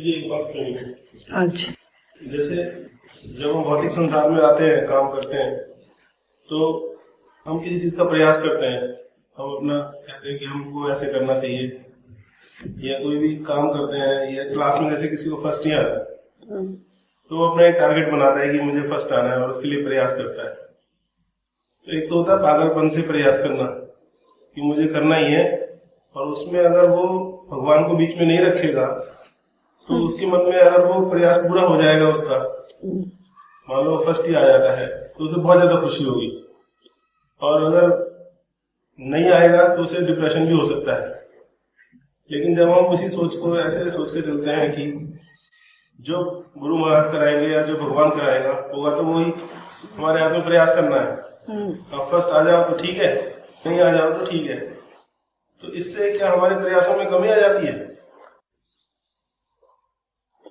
जी एक बात कही। अच्छा, जैसे जब हम भौतिक संसार में आते हैं, काम करते हैं, तो हम किसी चीज का प्रयास करते हैं। हम अपना कहते हैं कि हमको ऐसे करना चाहिए, या कोई भी काम करते हैं, या क्लास में जैसे किसी को फर्स्ट नहीं आता तो वो अपना एक टारगेट बनाता है कि मुझे फर्स्ट आना है और उसके लिए प्रयास करता है। तो एक तो होता है पागलपन से प्रयास करना कि मुझे करना ही है, और उसमें अगर वो भगवान को बीच में नहीं रखेगा तो उसके मन में अगर वो प्रयास पूरा हो जाएगा उसका, मान लो फर्स्ट ही आ जाता है, तो उसे बहुत ज्यादा खुशी होगी। और अगर नहीं आएगा तो उसे डिप्रेशन भी हो सकता है। लेकिन जब हम उसी सोच को ऐसे सोच के चलते हैं कि जो गुरु महाराज कराएंगे या जो भगवान कराएगा होगा, तो वही हमारे हाथ में प्रयास करना है। अब फर्स्ट आ जाओ तो ठीक है, नहीं आ जाओ तो ठीक है। तो इससे क्या हमारे प्रयासों में कमी आ जाती है?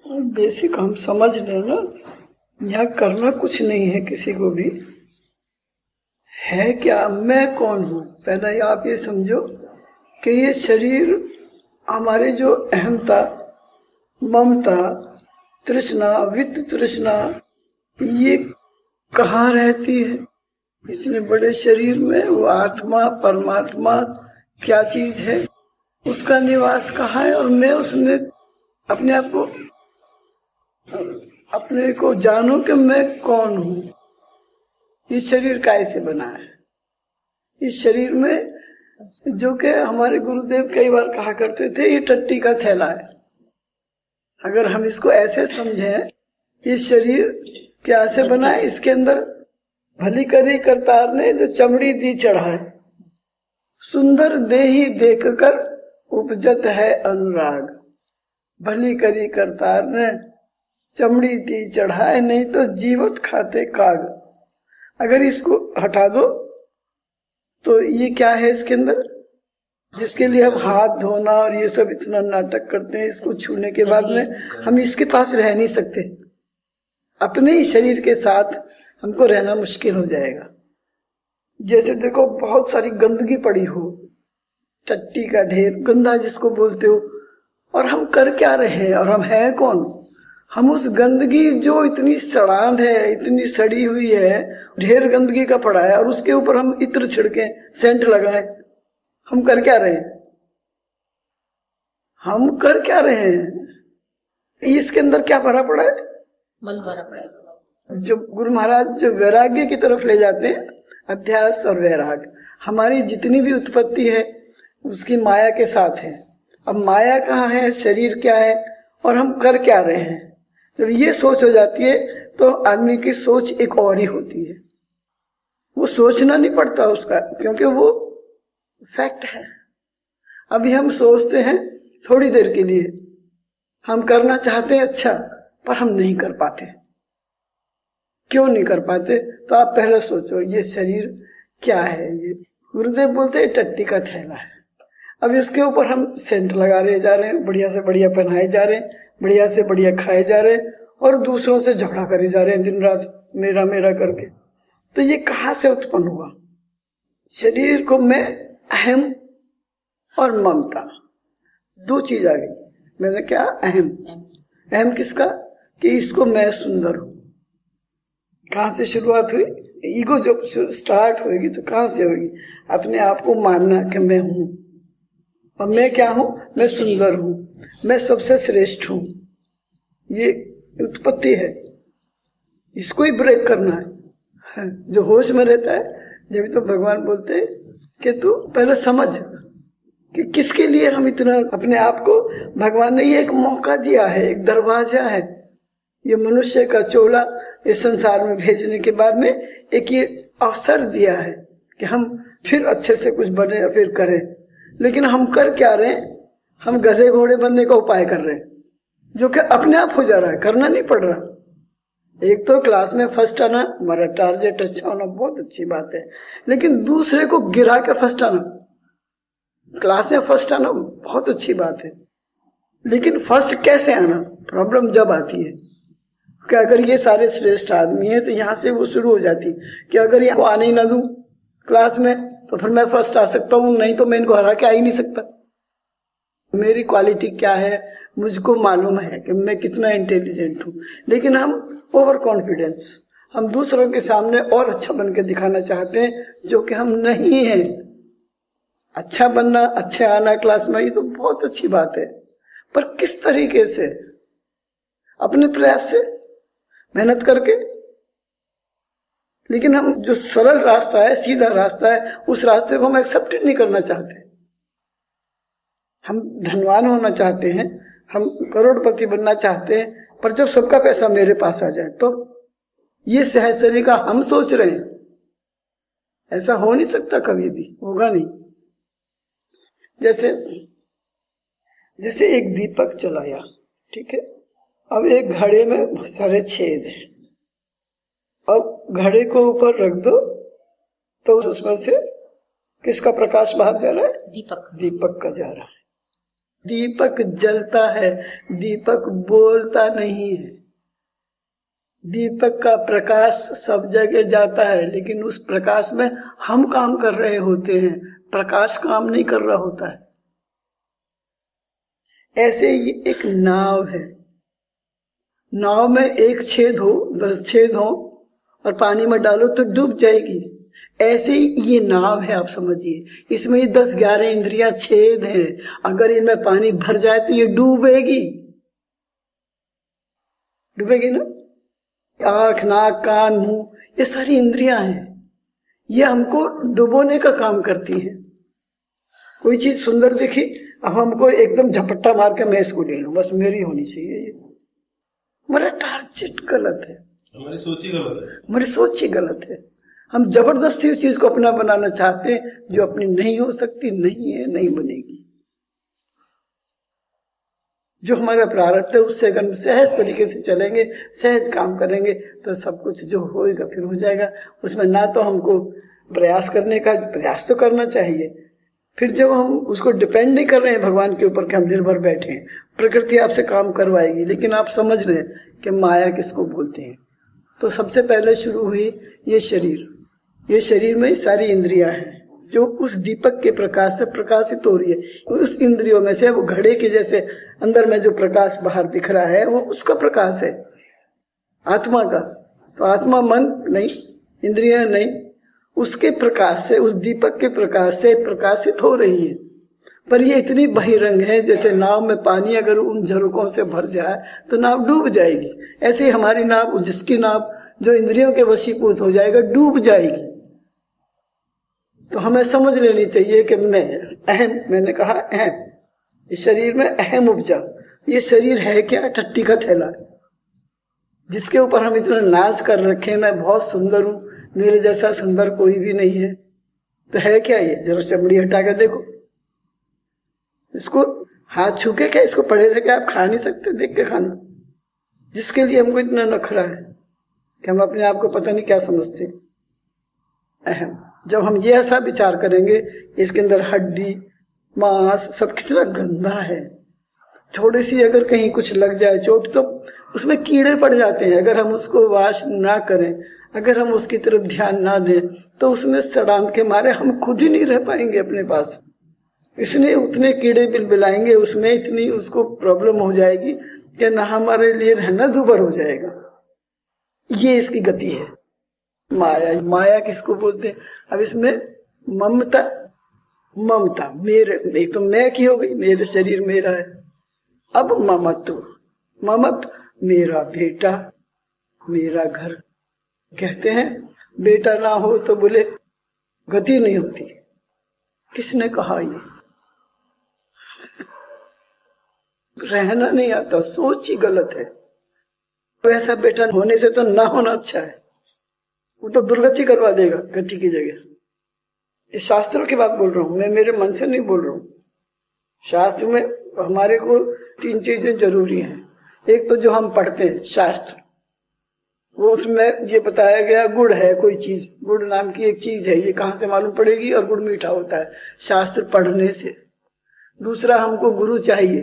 बेसिक हम समझ रहे ना, यहाँ करना कुछ नहीं है किसी को भी। है क्या, मैं कौन हूँ? पहले आप ये समझो कि ये शरीर हमारे जो अहमता, ममता, तृष्णा, वित्त तृष्णा, ये कहाँ रहती है इतने बड़े शरीर में? वो आत्मा परमात्मा क्या चीज है, उसका निवास कहाँ है? और मैं उसमें अपने आप को, अपने को जानो कि मैं कौन हूँ। इस शरीर कैसे बना है? इस शरीर में जो कि हमारे गुरुदेव कई बार कहा करते थे, ये टट्टी का थैला है। अगर हम इसको ऐसे समझें, ये शरीर क्या से बना है? इसके अंदर भली करी करतार ने जो चमड़ी दी चढ़ाए, सुंदर देही देखकर उपजत है अनुराग। भली करी करतार ने चमड़ी दी चढ़ाए, नहीं तो जीवत खाते काग। अगर इसको हटा दो तो ये क्या है इसके अंदर, जिसके लिए हम हाथ धोना और ये सब इतना नाटक करते हैं, इसको छूने के बाद में हम इसके पास रह नहीं सकते। अपने ही शरीर के साथ हमको रहना मुश्किल हो जाएगा। जैसे देखो बहुत सारी गंदगी पड़ी हो, टट्टी का ढेर, गंदा जिसको बोलते हो, और हम कर क्या रहे हैं और हम हैं कौन? हम उस गंदगी जो इतनी सड़ांध है, इतनी सड़ी हुई है, ढेर गंदगी का पड़ा है, और उसके ऊपर हम इत्र छिड़के, सेंट लगाए, हम कर क्या रहे हैं? हम कर क्या रहे हैं? इसके अंदर क्या भरा पड़ा है? मल भरा पड़ा है। जो गुरु महाराज जो वैराग्य की तरफ ले जाते हैं, अध्यास और वैराग, हमारी जितनी भी उत्पत्ति है उसकी माया के साथ है। अब माया कहाँ है, शरीर क्या है, और हम कर क्या रहे हैं? जब ये सोच हो जाती है तो आदमी की सोच एक और ही होती है। वो सोचना नहीं पड़ता उसका, क्योंकि वो फैक्ट है। अभी हम सोचते हैं थोड़ी देर के लिए, हम करना चाहते हैं अच्छा, पर हम नहीं कर पाते। क्यों नहीं कर पाते? तो आप पहले सोचो ये शरीर क्या है। ये गुरुदेव बोलते हैं टट्टी का थैला है। अब इसके ऊपर हम सेंट लगा रहे जा रहे हैं, बढ़िया से बढ़िया पहनाए जा रहे हैं, बढ़िया से बढ़िया खाए जा रहे हैं, और दूसरों से झगड़ा करे जा रहे हैं दिन रात, मेरा मेरा करके। तो ये कहाँ से उत्पन्न हुआ? शरीर को मैं, अहम और ममता, दो चीज आ गई। मैंने क्या? अहम। अहम किसका? कि इसको मैं सुंदर हूं। कहां से शुरुआत हुई? ईगो जब स्टार्ट होगी तो कहां से होगी? अपने आप को मानना कि मैं हूं, और मैं क्या हूं? मैं सुंदर हूं, मैं सबसे श्रेष्ठ हूं। ये उत्पत्ति है, इसको ही ब्रेक करना है। जो होश में रहता है, जब तो भगवान बोलते हैं कि तू पहले समझ कि किसके लिए हम इतना अपने आप को, भगवान ने ये एक मौका दिया है, एक दरवाजा है, ये मनुष्य का चोला इस संसार में भेजने के बाद में एक ये अवसर दिया है कि हम फिर अच्छे से कुछ बने या फिर करें। लेकिन हम कर क्या रहे हैं? हम गधे घोड़े बनने का उपाय कर रहे हैं, जो कि अपने आप हो जा रहा है, करना नहीं पड़ रहा। एक तो क्लास में फर्स्ट आना, हमारा टारगेट अच्छा होना बहुत अच्छी बात है, लेकिन दूसरे को गिरा के फर्स्ट आना, क्लास में फर्स्ट आना बहुत अच्छी बात है, लेकिन फर्स्ट कैसे आना? प्रॉब्लम जब आती है कि अगर ये सारे श्रेष्ठ आदमी है तो यहाँ से वो शुरू हो जाती कि अगर इनको आने ही ना दूं क्लास में तो फिर मैं फर्स्ट आ सकता हूँ, नहीं तो मैं इनको हरा के आ ही नहीं सकता। मेरी क्वालिटी क्या है, मुझको मालूम है कि मैं कितना इंटेलिजेंट हूँ, लेकिन हम ओवर कॉन्फिडेंस, हम दूसरों के सामने और अच्छा बन के दिखाना चाहते हैं जो कि हम नहीं हैं। अच्छा बनना, अच्छे आना क्लास में, ये तो बहुत अच्छी बात है, पर किस तरीके से? अपने प्रयास से, मेहनत करके। लेकिन हम जो सरल रास्ता है, सीधा रास्ता है, उस रास्ते को हम एक्सेप्ट नहीं करना चाहते। हम धनवान होना चाहते हैं, हम करोड़पति बनना चाहते हैं, पर जब सबका पैसा मेरे पास आ जाए तो ये सहस्त्री का हम सोच रहे हैं, ऐसा हो नहीं सकता, कभी भी होगा नहीं। जैसे एक दीपक जलाया, ठीक है, अब एक घड़े में बहुत सारे छेद हैं, अब घड़े को ऊपर रख दो तो उसमें से किसका प्रकाश बाहर जा रहा है? दीपक का जा रहा है। दीपक जलता है, दीपक बोलता नहीं है। दीपक का प्रकाश सब जगह जाता है, लेकिन उस प्रकाश में हम काम कर रहे होते हैं, प्रकाश काम नहीं कर रहा होता है। ऐसे ही एक नाव है, नाव में एक छेद हो, 10 छेद हो और पानी में डालो तो डूब जाएगी। ऐसे ही ये नाव है, आप समझिए, इसमें 10-11 इंद्रियां छेद हैं, अगर इनमें पानी भर जाए तो ये डूबेगी ना। आंख, नाक, कान, मुंह, ये सारी इंद्रियां हैं, ये हमको डुबोने का काम करती हैं। कोई चीज सुंदर दिखी, अब हमको एकदम झपट्टा मार के मैं इसको ले लूं, बस मेरी होनी चाहिए, ये हमारा टारगेट गलत है, हमारी सोच ही गलत है, हमारी सोच ही गलत है। हम जबरदस्ती उस चीज को अपना बनाना चाहते हैं जो अपनी नहीं हो सकती, नहीं है, नहीं बनेगी। जो हमारा प्रारब्ध है उससे अगर हम सहज तरीके से चलेंगे, सहज काम करेंगे, तो सब कुछ जो होएगा फिर हो जाएगा। उसमें ना तो हमको प्रयास करने का, प्रयास तो करना चाहिए, फिर जब हम उसको डिपेंड नहीं कर रहे हैं भगवान के ऊपर कि हम निर्भर बैठे हैं, प्रकृति आपसे काम करवाएगी, लेकिन आप समझ रहे हैं कि माया किसको बोलते हैं। तो सबसे पहले शुरू हुई ये शरीर, ये शरीर में सारी इंद्रियां हैं जो उस दीपक के प्रकाश से प्रकाशित हो रही है। उस इंद्रियों में से वो घड़े के जैसे अंदर में जो प्रकाश बाहर दिख रहा है वो उसका प्रकाश है, आत्मा का। तो आत्मा मन नहीं, इंद्रियां नहीं, उसके प्रकाश से, उस दीपक के प्रकाश से प्रकाशित हो रही है। पर ये इतनी बहिरंग है, जैसे नाव में पानी अगर उन झरोकों से भर जाए तो नाव डूब जाएगी। ऐसे ही हमारी नाव, जिसकी नाव जो इंद्रियों के वशीभूत हो जाएगा, डूब जाएगी। तो हमें समझ लेनी चाहिए कि मैं अहम, मैंने कहा अहम, इस शरीर में अहम उपजा। ये शरीर है क्या? टट्टी का थैला, जिसके ऊपर हम इतना नाच कर रखे, मैं बहुत सुंदर हूं, मेरे जैसा सुंदर कोई भी नहीं है। तो है क्या ये? जरा चमड़ी हटा कर देखो, इसको हाथ छू के क्या इसको पड़े रह के आप खा नहीं सकते? देख के खाना। जिसके लिए हमको इतना नखरा है कि हम अपने आप को पता नहीं क्या समझते अहम। जब हम ये ऐसा विचार करेंगे, इसके अंदर हड्डी मांस सब कितना गंदा है, थोड़ी सी अगर कहीं कुछ लग जाए चोट तो उसमें कीड़े पड़ जाते हैं। अगर हम उसको वाश ना करें, अगर हम उसकी तरफ ध्यान ना दें, तो उसमें सड़ांत के मारे हम खुद ही नहीं रह पाएंगे अपने पास। इसलिए उतने कीड़े बिलबिलाएंगे, उसमें इतनी उसको प्रॉब्लम हो जाएगी कि ना हमारे लिए रहना दूभर हो जाएगा। ये इसकी गति है। माया, माया किसको बोलते हैं? अब इसमें ममता, ममता मेरे, एक तो मैं की हो गई, मेरे शरीर मेरा है। अब ममत्व, ममत मेरा बेटा, मेरा घर। कहते हैं बेटा ना हो तो बोले गति नहीं होती। किसने कहा? ये रहना नहीं आता, सोच ही गलत है। वैसा बेटा होने से तो ना होना अच्छा है, वो तो दुर्गति करवा देगा गति की जगह। इस शास्त्रों की बात बोल रहा हूं मैं, मेरे मन से नहीं बोल रहा हूं। शास्त्र में हमारे को 3 चीजें जरूरी हैं। एक तो जो हम पढ़ते हैं शास्त्र, वो उसमें ये बताया गया गुड़ है कोई चीज, गुड़ नाम की एक चीज है, ये कहां से मालूम पड़ेगी? और गुड़ मीठा होता है शास्त्र पढ़ने से। दूसरा, हमको गुरु चाहिए,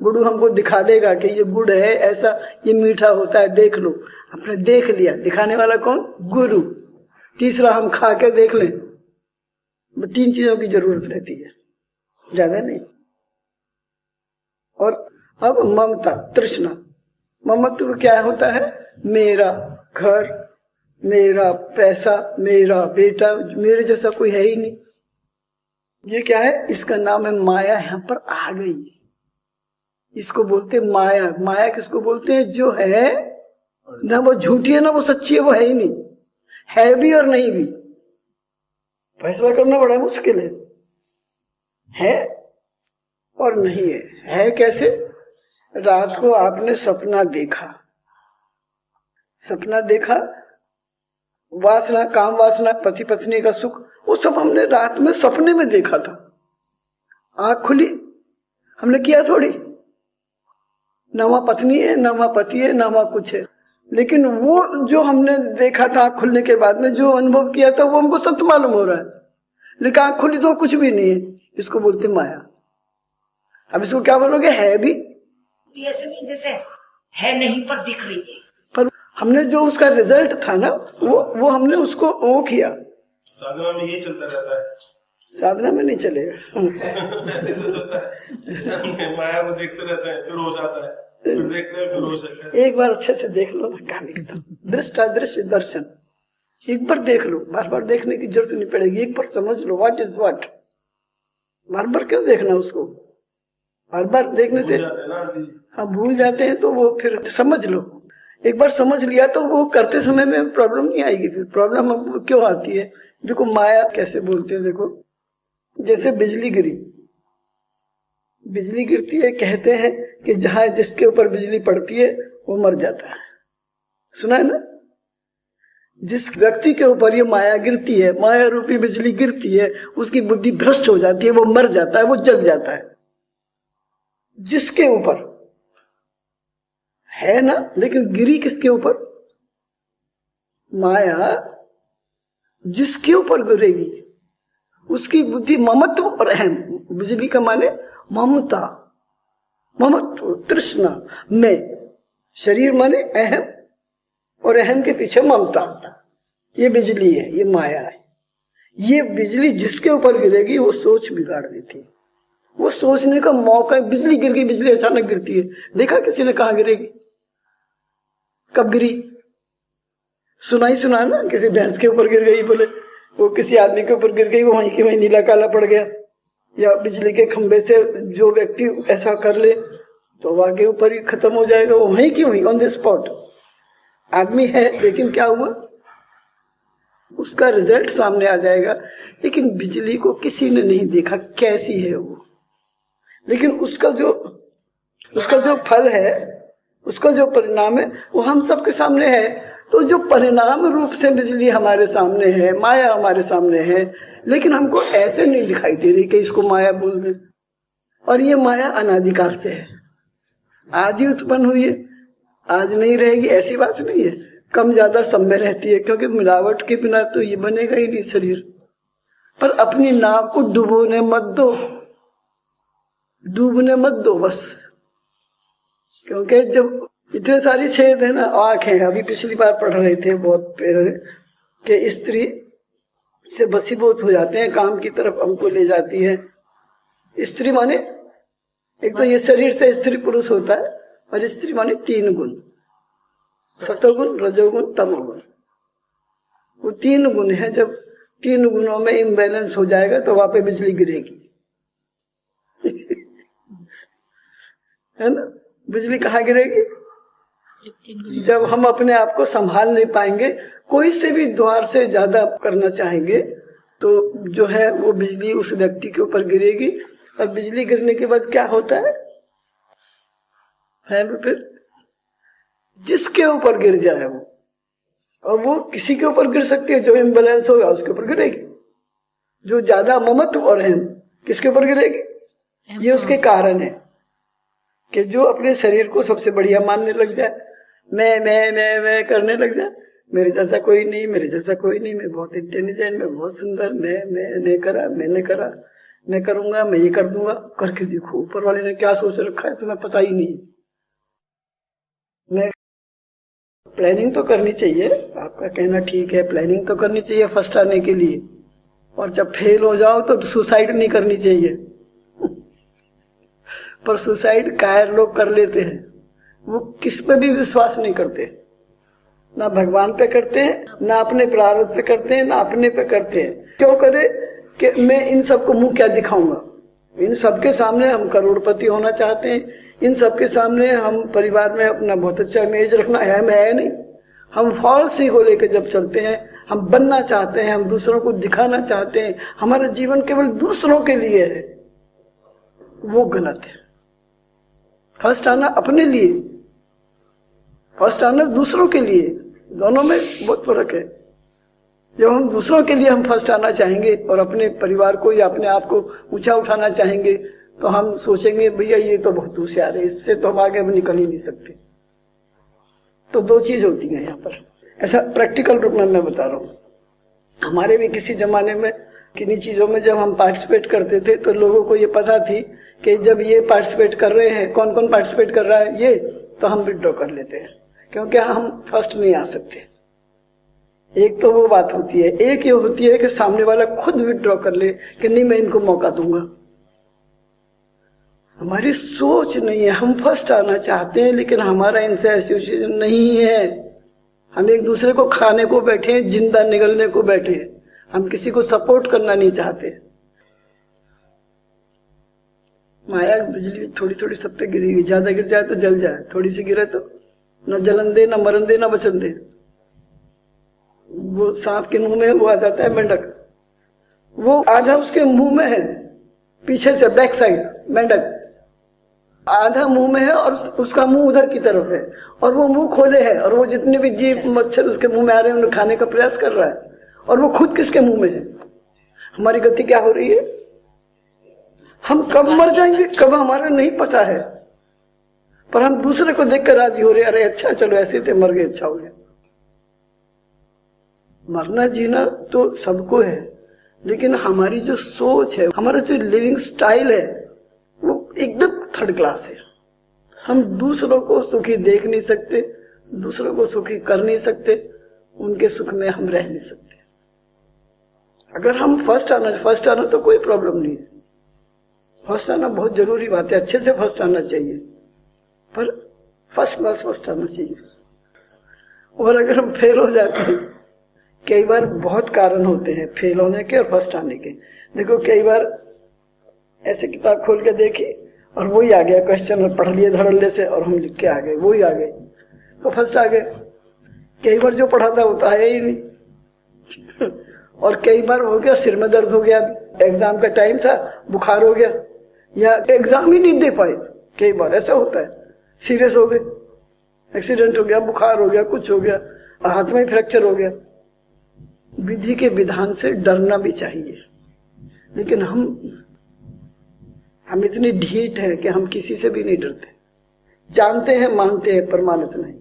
गुरु हमको दिखा देगा कि ये गुड़ है, ऐसा ये मीठा होता है, देख लो। हमने देख लिया, दिखाने वाला कौन? गुरु। तीसरा, हम खा के देख लें। 3 चीजों की जरूरत रहती है, ज्यादा नहीं। और अब ममता, तृष्णा। ममत्व क्या होता है? मेरा घर, मेरा पैसा, मेरा बेटा, मेरे जैसा कोई है ही नहीं। ये क्या है? इसका नाम है माया। यहां पर आ गई, इसको बोलते हैं माया। माया किसको बोलते हैं? जो है ना वो झूठी है ना वो सच्ची है, वो है ही नहीं, है भी और नहीं भी। फैसला करना बड़ा मुश्किल है और नहीं है। है कैसे? रात को आपने सपना देखा, सपना देखा, वासना, काम वासना, पति पत्नी का सुख, वो सब हमने रात में सपने में देखा था। आंख खुली, हमने किया थोड़ी, ना वहां पत्नी है, ना वहां पति है, ना वहां कुछ है। लेकिन वो जो हमने देखा था आंख खुलने के बाद में, जो अनुभव किया था, वो हमको सत्य मालूम हो रहा है, लेकिन आंख खुली तो कुछ भी नहीं है। इसको बोलते माया। अब इसको क्या बोलोगे? है भी ऐसे नहीं जैसे है नहीं पर दिख रही है, पर हमने जो उसका रिजल्ट था ना, वो हमने उसको वो किया। साधना में यही चलता रहता है, साधना में नहीं चलेगा। ऐसे तो चलता है, जैसे हमने माया को देखते रहते हैं, फिर हो जाता है, फिर देखते हैं, फिर हो जाता है। एक बार अच्छे से देख लो ना, कहानी खत्म। दृष्टादृश्य दर्शन, एक बार देख लो, बार बार देखने की जरूरत नहीं पड़ेगी। एक बार समझ लो व्हाट इज व्हाट। बार बार क्यों देखना उसको? बार बार देखने से हाँ भूल जाते हैं, तो वो फिर समझ लो। एक बार समझ लिया तो वो करते समय में प्रॉब्लम नहीं आएगी। फिर प्रॉब्लम क्यों आती है? देखो माया कैसे बोलते हैं। देखो जैसे बिजली गिरी, बिजली गिरती है, कहते हैं कि जहां जिसके ऊपर बिजली पड़ती है वो मर जाता है। सुना है ना? जिस व्यक्ति के ऊपर ये माया गिरती है, माया रूपी बिजली गिरती है, उसकी बुद्धि भ्रष्ट हो जाती है, वो मर जाता है, वो जग जाता है। जिसके ऊपर है ना, लेकिन गिरी किसके ऊपर? माया जिसके ऊपर गिरेगी उसकी बुद्धि ममत्व और अहम। बिजली का माने ममता, ममत्व, तृष्णा, मैं। शरीर माने अहम और अहम के पीछे ममता। ये बिजली है, ये माया है। ये बिजली जिसके ऊपर गिरेगी वो सोच बिगाड़ देती है। वो सोचने का मौका, बिजली गिर गई, बिजली अचानक गिरती है, देखा किसी ने कहा गिरेगी, कब गिरी? सुना ना, किसी भैंस के ऊपर गिर गई, बोले वो किसी आदमी के ऊपर गिर गई, वो वहीं के वहीं नीला काला पड़ गया। या बिजली के खंबे से जो व्यक्ति ऐसा कर ले तो वाकई ऊपर ही खत्म हो जाएगा, वो वहीं की वहीं ऑन द स्पॉट। आदमी है लेकिन क्या हुआ? उसका रिजल्ट सामने आ जाएगा। लेकिन बिजली को किसी ने नहीं देखा कैसी है वो, लेकिन उसका जो फल है, उसका जो परिणाम है, वो हम सबके सामने है। तो जो परिणाम रूप से बिजली हमारे सामने है, माया हमारे सामने है, लेकिन हमको ऐसे नहीं दिखाई दे रही कि इसको माया बोल दें। और ये माया अनादिकाल से है, आज ही उत्पन्न हुई है, आज नहीं रहेगी, ऐसी बात नहीं है। कम ज्यादा समय रहती है, क्योंकि मिलावट के बिना तो ये बनेगा ही नहीं शरीर। पर अपनी नाव को डूबने मत दो, डूबने मत दो बस। क्योंकि जब इतने सारी छेद है ना, आंखें, अभी पिछली बार पढ़ रहे थे बहुत पहले कि स्त्री से बसीबोत हो जाते हैं, काम की तरफ हमको ले जाती है। स्त्री माने एक तो ये शरीर से स्त्री पुरुष होता है, और स्त्री माने 3 गुण, सतोगुण, रजोगुण, तमोगुण। वो 3 गुण है। जब 3 गुणों में इम्बैलेंस हो जाएगा तो वहां पे बिजली गिरेगी। है ना? बिजली कहाँ गिरेगी? जब हम अपने आप को संभाल नहीं पाएंगे, कोई से भी द्वार से ज्यादा करना चाहेंगे, तो जो है वो बिजली उस व्यक्ति के ऊपर गिरेगी। और बिजली गिरने के बाद क्या होता है फिर जिसके ऊपर गिर जाए वो, और वो किसी के ऊपर गिर सकती है, जो इम्बैलेंस होगा उसके ऊपर गिरेगी। जो ज्यादा ममत्व और अहम, किसके ऊपर गिरेगी? ये उसके कारण है कि जो अपने शरीर को सबसे बढ़िया मानने लग जाए, मैं करने लग जाए, मेरे जैसा कोई नहीं, मेरे जैसा कोई नहीं, मैं बहुत इंटेलिजेंट, मैं बहुत सुंदर, मैंने करा, मैंने करा, मैं करूंगा, मैं ये कर दूंगा। करके देखो ऊपर वाले ने क्या सोच रखा है तुम्हें पता ही नहीं। मैं प्लानिंग तो करनी चाहिए, आपका कहना ठीक है, प्लानिंग तो करनी चाहिए फर्स्ट आने के लिए, और जब फेल हो जाओ तो सुसाइड नहीं करनी चाहिए। पर सुसाइड कायर लोग कर लेते हैं, वो किस पे भी विश्वास नहीं करते, ना भगवान पे करते हैं, ना अपने प्रारब्ध पे करते हैं, ना अपने पे करते हैं। क्यों करे कि मैं इन सबको मुंह क्या दिखाऊंगा, इन सबके सामने हम करोड़पति होना चाहते हैं, इन सबके सामने हम परिवार में अपना बहुत अच्छा इमेज रखना है नहीं, हम फॉल्स ईगो लेकर जब चलते हैं, हम बनना चाहते हैं, हम दूसरों को दिखाना चाहते हैं, हमारा जीवन केवल दूसरों के लिए है, वो गलत है। फर्स्ट आना अपने लिए, फर्स्ट आना दूसरों के लिए, दोनों में बहुत फर्क है। जब हम दूसरों के लिए हम फर्स्ट आना चाहेंगे और अपने परिवार को या अपने आप को ऊंचा उठाना चाहेंगे, तो हम सोचेंगे भैया ये तो बहुत होशियार है, इससे तो हम आगे निकल ही नहीं सकते। तो दो चीज होती है यहाँ पर, ऐसा प्रैक्टिकल रूप में मैं बता रहा हूँ। हमारे भी किसी जमाने में किन्हीं चीजों में जब हम पार्टिसिपेट करते थे तो लोगों को ये पता थी कि जब ये पार्टिसिपेट कर रहे हैं, कौन कौन पार्टिसिपेट कर रहा है ये, तो हम विड्रॉ कर लेते हैं, क्योंकि हम फर्स्ट नहीं आ सकते। एक तो वो बात होती है, एक ये होती है कि सामने वाला खुद विड्रॉ कर ले कि नहीं मैं इनको मौका दूंगा। हमारी सोच नहीं है, हम फर्स्ट आना चाहते हैं लेकिन हमारा इनसे एसोसिएशन नहीं है। हम एक दूसरे को खाने को बैठे हैं, जिंदा निगलने को बैठे हैं, हम किसी को सपोर्ट करना नहीं चाहते। माया बिजली थोड़ी थोड़ी सब पे गिरी हुई, ज्यादा गिर जाए तो जल जाए, थोड़ी सी गिरे तो न जलन दे, न मरण दे, न बचन दे। वो सांप के मुंह में वो आ जाता है मेंढक, वो आधा उसके मुंह में है, पीछे से बैक साइड मेंढक आधा मुंह में है और उसका मुंह उधर की तरफ है, और वो मुंह खोले है, और वो जितने भी जीव मच्छर उसके मुंह में आ रहे हैं उन्हें खाने का प्रयास कर रहा है, और वो खुद किसके मुंह में है। हमारी गति क्या हो रही है, हम कब मर जाएंगे कब हमारा नहीं पता है, पर हम दूसरे को देखकर राजी हो रहे, अरे अच्छा चलो ऐसे थे मर गए, अच्छा हो गया। मरना जीना तो सबको है, लेकिन हमारी जो सोच है, हमारा जो लिविंग स्टाइल है, वो एकदम थर्ड क्लास है। हम दूसरों को सुखी देख नहीं सकते, दूसरों को सुखी कर नहीं सकते, उनके सुख में हम रह नहीं सकते। अगर हम फर्स्ट आना तो कोई प्रॉब्लम नहीं है, फर्स्ट आना बहुत जरूरी बात है, अच्छे से फर्स्ट आना चाहिए, पर फर्स्ट क्लास फर्स्ट आना चाहिए। और अगर हम फेल हो जाते हैं, कई बार बहुत कारण होते हैं फेल होने के और फर्स्ट आने के। देखो कई बार ऐसे किताब खोल के देखी और वही आ गया क्वेश्चन, और पढ़ लिए धड़ल्ले से और हम लिख के आ गए, वही आ गए तो फर्स्ट आ गए। कई बार जो पढ़ा था वो तो आया ही नहीं और कई बार हो गया सिर में दर्द हो गया, एग्जाम का टाइम था, बुखार हो गया, या एग्जाम ही नहीं दे पाए। कई बार ऐसा होता है, सीरियस हो गए, एक्सीडेंट हो गया, बुखार हो गया, कुछ हो गया, हाथ में फ्रैक्चर हो गया। विधि के विधान से डरना भी चाहिए, लेकिन हम इतनी ढीठ हैं कि हम किसी से भी नहीं डरते, जानते हैं मानते हैं पर मानते नहीं।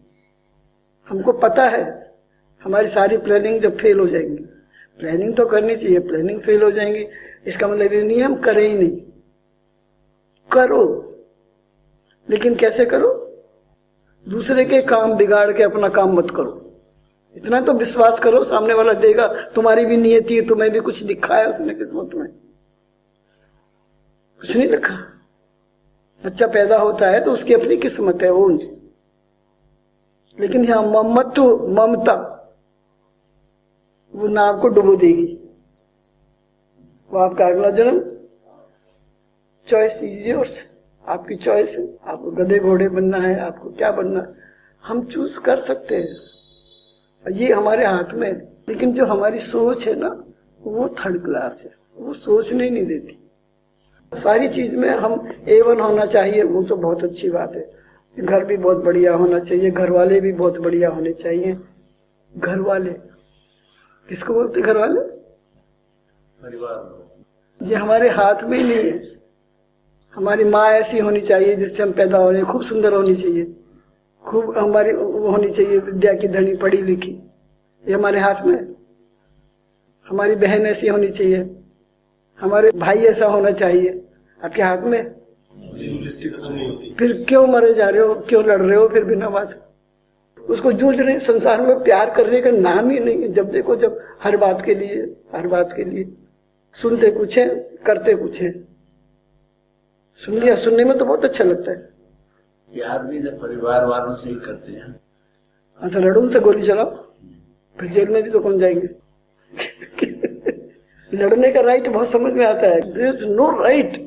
हमको पता है हमारी सारी प्लानिंग जब फेल हो जाएंगी, प्लानिंग तो करनी चाहिए, प्लानिंग फेल हो जाएंगी, इसका मतलब ये नहीं हम करें ही नहीं, करो, लेकिन कैसे करो, दूसरे के काम बिगाड़ के अपना काम मत करो। इतना तो विश्वास करो सामने वाला देगा, तुम्हारी भी नियति है, तुम्हें भी कुछ लिखा है उसने किस्मत में, कुछ नहीं लिखा। बच्चा पैदा होता है तो उसकी अपनी किस्मत है वो, लेकिन यहाँ ममता वो नाव को डुबो देगी, वो आपका अगला जन्म, चॉइस इज योर्स, आपकी चॉइस है, आपको गधे घोड़े बनना है, आपको क्या बनना है, हम चूज कर सकते हैं, ये हमारे हाथ में है। लेकिन जो हमारी सोच है ना वो थर्ड क्लास है, वो सोचने नहीं देती। सारी चीज में हम A1 होना चाहिए, वो तो बहुत अच्छी बात है, घर भी बहुत बढ़िया होना चाहिए, घर वाले भी बहुत बढ़िया होने चाहिए। घर वाले किसको बोलते, घर वाले परिवार, ये हमारे हाथ में ही नहीं है। हमारी माँ ऐसी होनी चाहिए जिससे हम पैदा हो रहे, खूब सुंदर होनी चाहिए, खूब हमारी होनी चाहिए विद्या की धनी, पढ़ी लिखी, ये हमारे हाथ में है। हमारी बहन ऐसी होनी चाहिए, हमारे भाई ऐसा होना चाहिए, आपके हाथ में। नहीं होती। फिर क्यों मरे जा रहे हो, क्यों लड़ रहे हो फिर बिना बात, उसको जूझ रहे। संसार में प्यार करने का नाम ही नहीं है, जब देखो जब हर बात के लिए सुनते कुछ है करते कुछ है। सुन लिया, सुनने में तो बहुत अच्छा लगता है। प्यार भी जब परिवार वालों से ही करते हैं। अच्छा, लड़ो उनसे, गोली चलाओ, फिर जेल में भी तो कौन जाएंगे। लड़ने का राइट बहुत समझ में आता है। देयर इज नो राइट,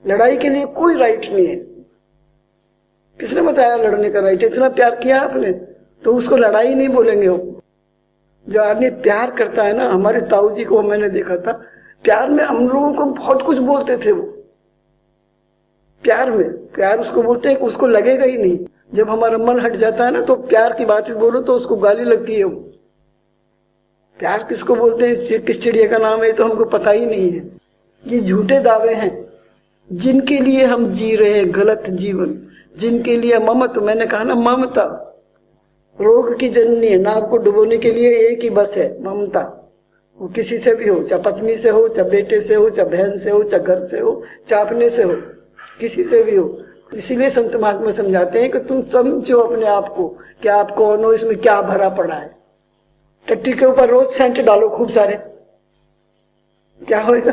लड़ाई के लिए कोई राइट नहीं है। किसने बताया लड़ने का राइट? इतना प्यार किया आपने तो उसको लड़ाई नहीं बोलेंगे हो। जो आदमी प्यार करता है ना, हमारे ताऊ जी को मैंने देखा था, प्यार में हम लोगों को बहुत कुछ बोलते थे वो। प्यार में, प्यार उसको बोलते हैं, उसको लगेगा ही नहीं। जब हमारा मन हट जाता है ना तो प्यार की बात भी बोलो तो उसको गाली लगती है वो। प्यार किसको बोलते हैं, किस चिड़िया का नाम है तो हमको पता ही नहीं है। ये झूठे दावे हैं जिनके लिए हम जी रहे हैं गलत जीवन, जिनके लिए ममता, मैंने कहा ना ममता रोग की जननी है। नाव को डुबोने के लिए एक ही बस है, ममता। वो किसी से भी हो, चाहे पत्नी से हो, चाहे बेटे से हो, चाहे बहन से हो, चाहे घर से हो, चाहे अपने से हो, किसी से भी हो। इसीलिए संत महात्मा समझाते हैं कि तुम समझो अपने आप को कि आप कौन हो, इसमें क्या भरा पड़ा है। टट्टी के ऊपर रोज सेंट डालो खूब सारे, क्या होगा?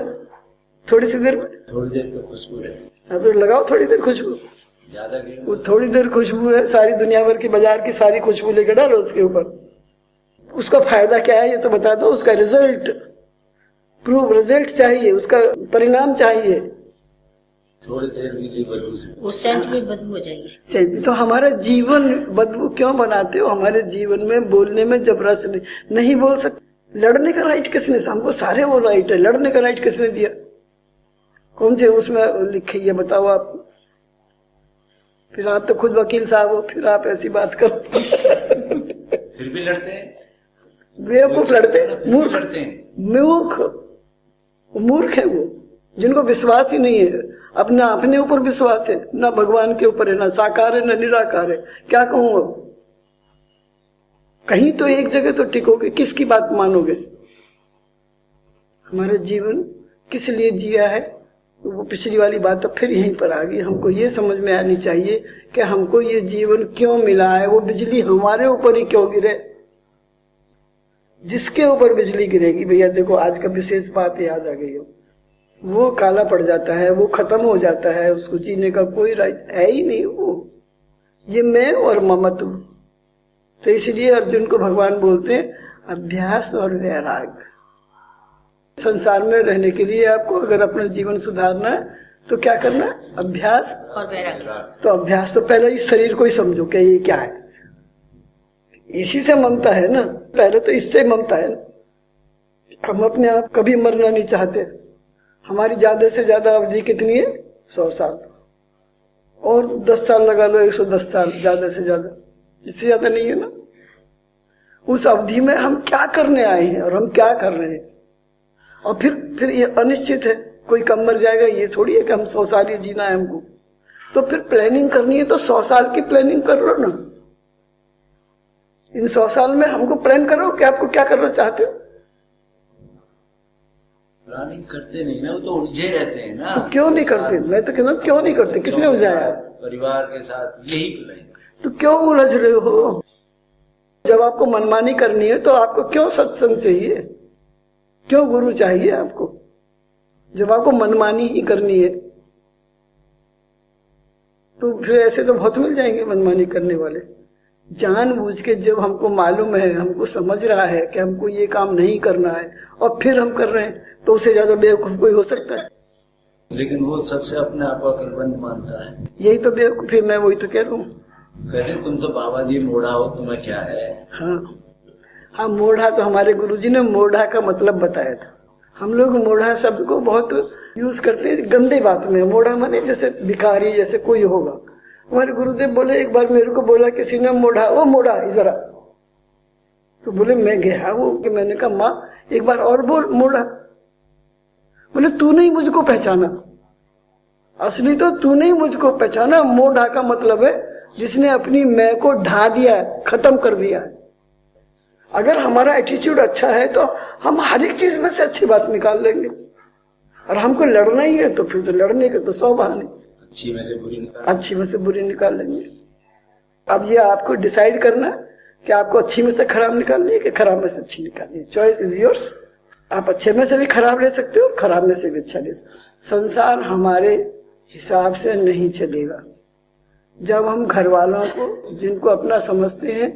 थोड़ी सी देर में, थोड़ी देर तो खुशबू है, अब लगाओ थोड़ी देर खुशबू, ज्यादा नहीं। वो थोड़ी देर खुशबू है, सारी दुनिया भर की बाजार की सारी खुशबू लेकर डालो उसके ऊपर। उसका फायदा क्या है ये तो बता दो। उसका रिजल्ट, प्रूफ, रिजल्ट चाहिए, उसका परिणाम चाहिए। थोड़ी देर के लिए बदबू से वो सेंट में बदबू हो जाएगी। तो हमारा जीवन बदबू क्यों बनाते हो? हमारे जीवन में बोलने में जब रस नहीं बोल सकते। लड़ने का राइट किसने? हमको सारे वो राइट है, लड़ने का राइट किसने दिया? कौन से उसमें लिखी है बताओ आप? फिर आप तो खुद वकील साहब हो, फिर आप ऐसी बात करो। फिर भी लड़ते हैं, बेवकूफ लड़ते हैं, मूर्ख लड़ते हैं, मूर्ख है वो, जिनको विश्वास ही नहीं है। अपना अपने ऊपर विश्वास है ना, भगवान के ऊपर है, ना साकार है ना निराकार है। क्या कहूं अब? कहीं तो एक जगह तो टिकोगे, किसकी बात मानोगे? हमारा जीवन किस लिए जिया है वो पिछली वाली बात तो फिर यहीं पर आ गई। हमको ये समझ में आनी चाहिए कि हमको ये जीवन क्यों मिला है। वो बिजली हमारे ऊपर ही क्यों गिरे? जिसके ऊपर बिजली गिरेगी, भैया देखो आज का विशेष बात याद आ गई हो, वो काला पड़ जाता है, वो खत्म हो जाता है, उसको जीने का कोई राइट है ही नहीं। वो ये मैं और ममत्व। तो इसलिए अर्जुन को भगवान बोलते हैं अभ्यास और वैराग। संसार में रहने के लिए आपको अगर अपना जीवन सुधारना है तो क्या करना है? अभ्यास और वैराग। तो अभ्यास तो पहले इस शरीर को ही समझो कि ये क्या है। इसी से ममता है ना, पहले तो इससे ममता है ना। हम अपने आप कभी मरना नहीं चाहते। हमारी ज्यादा से ज्यादा अवधि कितनी है? 100 साल, और 10 साल लगा लो, 110 साल ज्यादा से ज्यादा, इससे ज्यादा नहीं है ना। उस अवधि में हम क्या करने आए हैं और हम क्या कर रहे हैं? और फिर ये अनिश्चित है, कोई कम मर जाएगा, ये थोड़ी है कि हम 100 साल ही जीना है हमको। तो फिर प्लानिंग करनी है तो 100 साल की प्लानिंग कर लो ना। इन 100 साल में हमको प्लान करो कि आपको क्या करना चाहते हो। प्लानिंग करते नहीं ना, वो तो उलझे रहते हैं ना। तो क्यों नहीं करते? मैं तो कहता हूँ क्यों नहीं करते? किसने उलझाया? परिवार के साथ यही प्लानिंग। तो क्यों उलझ रहे हो? जब आपको मनमानी करनी है तो आपको क्यों सत्संग चाहिए? क्यों गुरु चाहिए आपको? जब आपको मनमानी ही करनी है तो फिर ऐसे तो बहुत मिल जाएंगे मनमानी करने वाले। जानबूझ के जब हमको मालूम है, हमको समझ रहा है कि हमको ये काम नहीं करना है और फिर हम कर रहे हैं, तो उससे ज्यादा बेवकूफ कोई हो सकता है? लेकिन वो सबसे अपने आप अकलमंद मानता है। यही तो बेवकूफी, मैं वही तो कह रहा हूँ। कहते तुम तो बाबा जी मोड़ा हो, तुम्हें क्या है। हाँ, मोढ़ा तो हमारे गुरुजी ने मोढ़ा का मतलब बताया था। हम लोग मोढ़ा शब्द को बहुत यूज करते हैं गंदे बात में। मोढ़ा माने जैसे भिखारी, जैसे कोई होगा। हमारे गुरुदेव बोले, एक बार मेरे को बोला किसी ने मोढ़ा, वो मोढ़ा इधर आ। तो बोले मैं गया वो कि मैंने कहा माँ एक बार और बोल मोढ़ा। बोले तू नहीं मुझको पहचाना, असली तो तू नहीं मुझको पहचाना। मोढ़ा का मतलब है जिसने अपनी मैं को ढा दिया, खत्म कर दिया। अगर हमारा एटीट्यूड अच्छा है तो हम हर एक चीज में से अच्छी बात निकाल लेंगे। और हमको लड़ना ही है तो फिर तो लड़ने के तो 100 बहाने, अच्छी में से बुरी निकाल लेंगे। अब ये आपको डिसाइड करना कि आपको अच्छी में से खराब निकालनी है कि खराब में से अच्छी निकालनी है। Choice is yours. आप अच्छे में से भी खराब ले सकते हो, खराब में से भी अच्छा ले सकते हो। संसार हमारे हिसाब से नहीं चलेगा। जब हम घर वालों को, जिनको अपना समझते हैं,